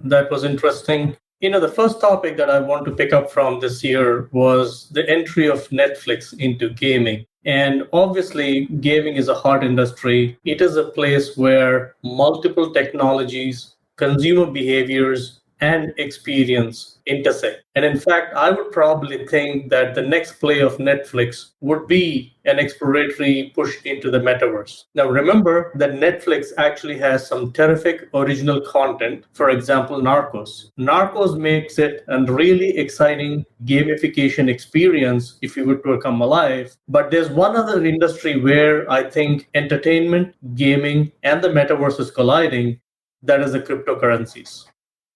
That was interesting. The first topic that I want to pick up from this year was the entry of Netflix into gaming. And obviously, gaming is a hot industry. It is a place where multiple technologies, consumer behaviors, and experience intersect. And in fact, I would probably think that the next play of Netflix would be an exploratory push into the metaverse. Now, remember that Netflix actually has some terrific original content. For example, Narcos. Narcos makes it a really exciting gamification experience if you were to come alive. But there's one other industry where I think entertainment, gaming, and the metaverse is colliding. That is the cryptocurrencies,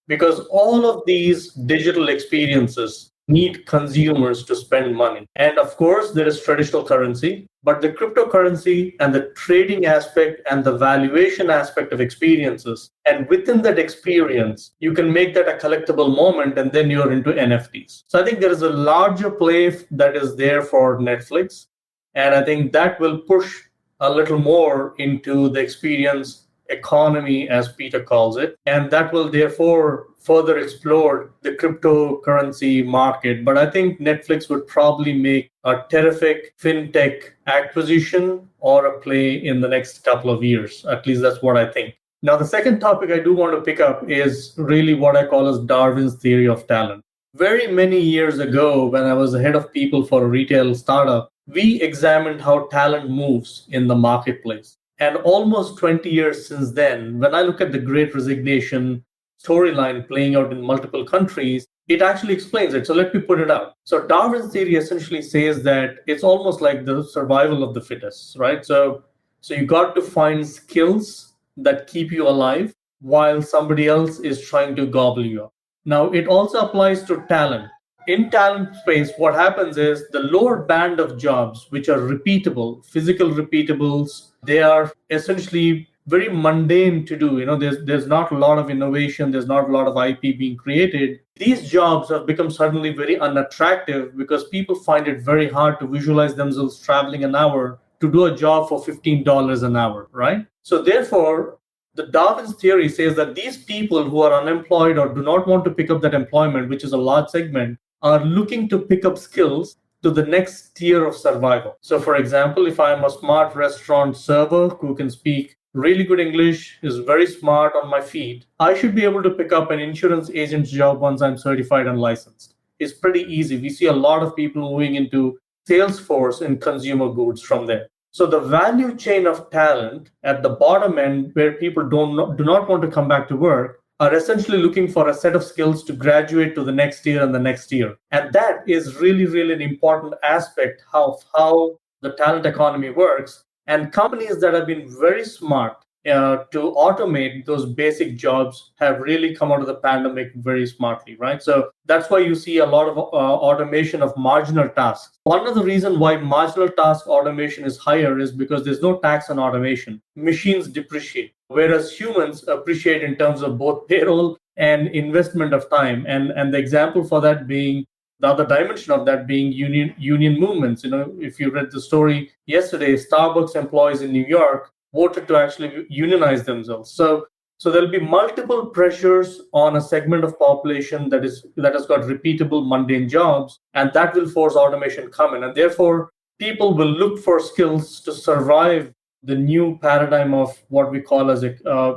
because all of these digital experiences need consumers to spend money. And of course, there is traditional currency, but the cryptocurrency and the trading aspect and the valuation aspect of experiences. And within that experience, you can make that a collectible moment, and then you're into NFTs. So I think there is a larger play that is there for Netflix. And I think that will push a little more into the experience economy, as Peter calls it, and that will therefore further explore the cryptocurrency market. But I think Netflix would probably make a terrific fintech acquisition or a play in the next couple of years. At least that's what I think. Now, the second topic I do want to pick up is really what I call as Darwin's theory of talent. Very many years ago, when I was the head of people for a retail startup, we examined how talent moves in the marketplace. And almost 20 years since then, when I look at the Great Resignation storyline playing out in multiple countries, it actually explains it. So let me put it out. So Darwin's theory essentially says that it's almost like the survival of the fittest, right? So you got to find skills that keep you alive while somebody else is trying to gobble you up. Now, it also applies to talent. In talent space, what happens is the lower band of jobs, which are repeatable, physical repeatables, they are essentially very mundane to do. There's not a lot of innovation, there's not a lot of IP being created. These jobs have become suddenly very unattractive because people find it very hard to visualize themselves traveling an hour to do a job for $15 an hour, right? So therefore, the Darwin's theory says that these people who are unemployed or do not want to pick up that employment, which is a large segment, are looking to pick up skills to the next tier of survival. So for example, if I'm a smart restaurant server who can speak really good English, is very smart on my feet, I should be able to pick up an insurance agent's job once I'm certified and licensed. It's pretty easy. We see a lot of people moving into Salesforce and consumer goods from there. So the value chain of talent at the bottom end, where people do not want to come back to work, are essentially looking for a set of skills to graduate to the next year and the next year. And that is really, really an important aspect of how the talent economy works. And companies that have been very smart to automate those basic jobs have really come out of the pandemic very smartly, right? So that's why you see a lot of automation of marginal tasks. One of the reasons why marginal task automation is higher is because there's no tax on automation. Machines depreciate, whereas humans appreciate in terms of both payroll and investment of time. And the example for that being, the other dimension of that being union movements. If you read the story yesterday, Starbucks employees in New York voted to actually unionize themselves. So there'll be multiple pressures on a segment of population that has got repeatable mundane jobs, and that will force automation come in. And therefore, people will look for skills to survive the new paradigm of what we call as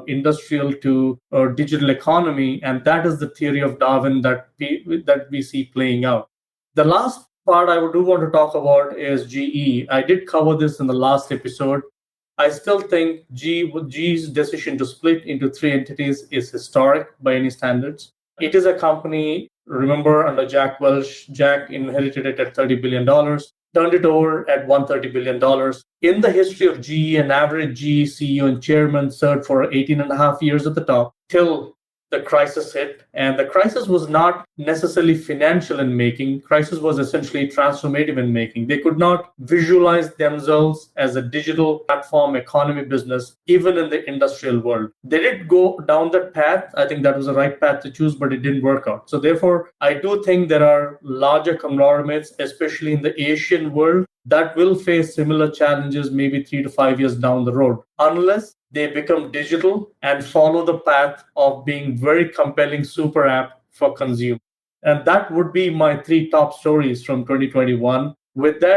industrial to digital economy. And that is the theory of Darwin that we see playing out. The last part I do want to talk about is GE. I did cover this in the last episode. I still think GE's decision to split into three entities is historic by any standards. It is a company, remember, under Jack Welch. Jack inherited it at $30 billion, turned it over at $130 billion. In the history of GE, an average GE CEO and chairman served for 18 and a half years at the top till the crisis hit. And the crisis was not necessarily financial in making. Crisis was essentially transformative in making. They could not visualize themselves as a digital platform economy business, even in the industrial world. They did go down that path. I think that was the right path to choose, but it didn't work out. So therefore, I do think there are larger conglomerates, especially in the Asian world, that will face similar challenges maybe 3 to 5 years down the road, unless they become digital and follow the path of being very compelling super app for consumers. And that would be my three top stories from 2021. With that,